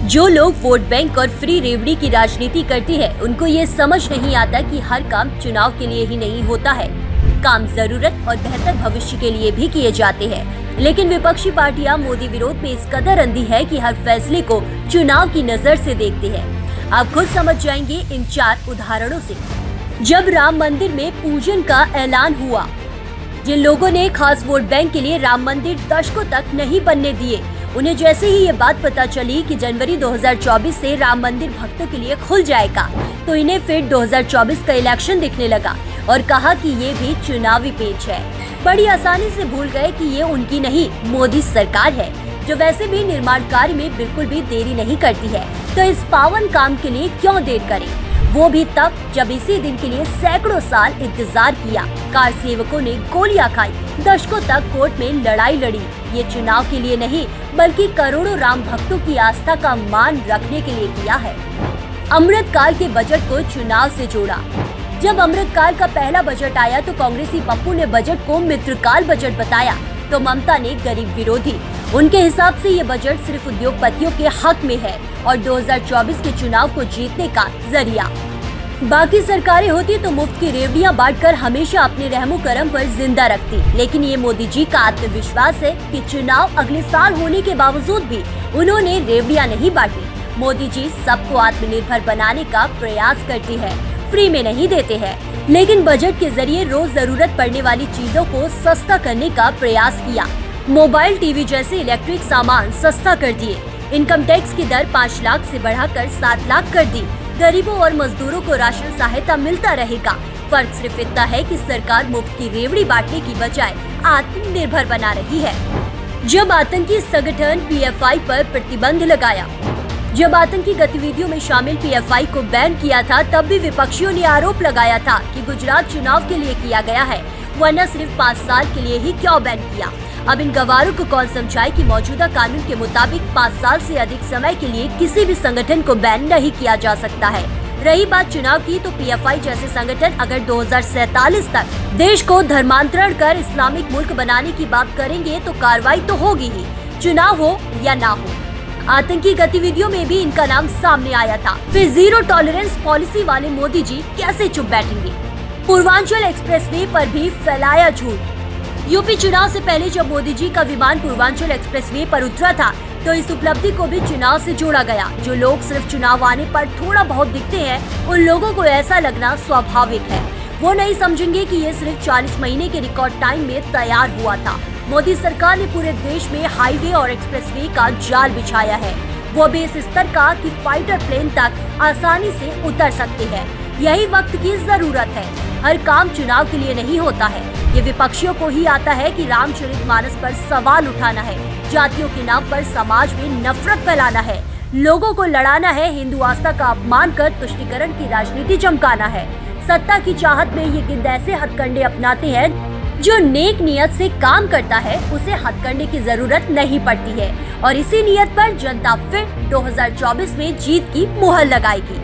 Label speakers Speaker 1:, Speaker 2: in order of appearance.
Speaker 1: जो लोग vote bank और फ्री रेवड़ी की राजनीति करते हैं, उनको ये समझ नहीं आता कि हर काम चुनाव के लिए ही नहीं होता है। काम जरूरत और बेहतर भविष्य के लिए भी किए जाते हैं। लेकिन विपक्षी पार्टियां मोदी विरोध में इस कदर अंधी है कि हर फैसले को चुनाव की नजर से देखती है। आप खुद समझ जाएंगे इन 4 उदाहरणों से। जब राम मंदिर में पूजन का ऐलान हुआ, जिन लोगों ने खास वोट बैंक के लिए राम मंदिर दशकों तक नहीं बनने दिए, उन्हें जैसे ही ये बात पता चली कि जनवरी 2024 से राम मंदिर भक्तों के लिए खुल जाएगा, तो इन्हें फिर 2024 का इलेक्शन दिखने लगा और कहा कि ये भी चुनावी पेच है। बड़ी आसानी से भूल गए कि ये उनकी नहीं, मोदी सरकार है, जो वैसे भी निर्माण कार्य में बिल्कुल भी देरी नहीं करती है। तो इस पावन काम के लिए क्यों देर करें, वो भी तब जब इसी दिन के लिए सैकड़ों साल इंतजार किया। कार सेवकों ने गोलियां खाई, दशकों तक कोर्ट में लड़ाई लड़ी। ये चुनाव के लिए नहीं, बल्कि करोड़ों राम भक्तों की आस्था का मान रखने के लिए किया है। अमृतकाल के बजट को चुनाव से जोड़ा। जब अमृतकाल का पहला बजट आया तो कांग्रेसी पप्पू ने बजट को मित्रकाल बजट बताया, तो ममता ने गरीब विरोधी। उनके हिसाब से ये बजट सिर्फ उद्योगपतियों के हक में है और 2024 के चुनाव को जीतने का जरिया। बाकी सरकारें होती तो मुफ्त की रेवड़ियां बांटकर हमेशा अपने रहमो करम पर जिंदा रखती। लेकिन ये मोदी जी का आत्मविश्वास है कि चुनाव अगले साल होने के बावजूद भी उन्होंने रेवड़ियां नहीं बांटी। मोदी जी सबको आत्मनिर्भर बनाने का प्रयास करती है, फ्री में नहीं देते हैं। लेकिन बजट के जरिए रोज जरूरत पड़ने वाली चीजों को सस्ता करने का प्रयास किया। मोबाइल, टीवी जैसे इलेक्ट्रिक सामान सस्ता कर दिए। इनकम टैक्स की दर 5 लाख से बढ़ाकर 7 लाख कर दी। गरीबों और मजदूरों को राशन सहायता मिलता रहेगा। फर्क सिर्फ इतना है कि सरकार मुफ्त की रेवड़ी बांटने की बजाय आत्मनिर्भर बना रही है। जब आतंकी संगठन पीएफआई पर प्रतिबंध लगाया, जब आतंकी गतिविधियों में शामिल पीएफआई को बैन किया था, तब भी विपक्षियों ने आरोप लगाया था कि गुजरात चुनाव के लिए किया गया है, वरना सिर्फ 5 साल के लिए ही क्यों बैन किया। अब इन गवारों को कौन समझाए कि मौजूदा कानून के मुताबिक 5 साल से अधिक समय के लिए किसी भी संगठन को बैन नहीं किया जा सकता है। रही बात चुनाव की, तो पीएफआई जैसे संगठन अगर 2047 तक देश को धर्मांतरण कर इस्लामिक मुल्क बनाने की बात करेंगे तो कार्रवाई तो होगी ही, चुनाव हो या ना हो। आतंकी गतिविधियों में भी इनका नाम सामने आया था। फिर जीरो टॉलरेंस पॉलिसी वाले मोदी जी कैसे चुप बैठेंगे। पूर्वांचल एक्सप्रेसवे पर भी फैलाया झूठ। यूपी चुनाव से पहले जब मोदी जी का विमान पूर्वांचल एक्सप्रेसवे पर उतरा था, तो इस उपलब्धि को भी चुनाव से जोड़ा गया। जो लोग सिर्फ चुनाव आने पर थोड़ा बहुत दिखते हैं, उन लोगों को ऐसा लगना स्वाभाविक है। वो नहीं समझेंगे कि ये सिर्फ 40 महीने के रिकॉर्ड टाइम में तैयार हुआ था। मोदी सरकार ने पूरे देश में हाईवे और एक्सप्रेसवे का जाल बिछाया है, वो भी इस स्तर का कि फाइटर प्लेन तक आसानी से उतर सकते हैं। यही वक्त की जरूरत है। हर काम चुनाव के लिए नहीं होता है। ये विपक्षियों को ही आता है कि रामचरितमानस पर सवाल उठाना है, जातियों के नाम पर समाज में नफरत फैलाना है, लोगों को लड़ाना है, हिंदू आस्था का अपमान कर तुष्टीकरण की राजनीति चमकाना है। सत्ता की चाहत में ये गिद्ध ऐसे हथकंडे अपनाते हैं, जो नेक नियत से काम करता है उसे हथकंडे की जरूरत नहीं पड़ती है। और इसी नियत पर जनता फिर 2024 में जीत की मुहर लगाएगी।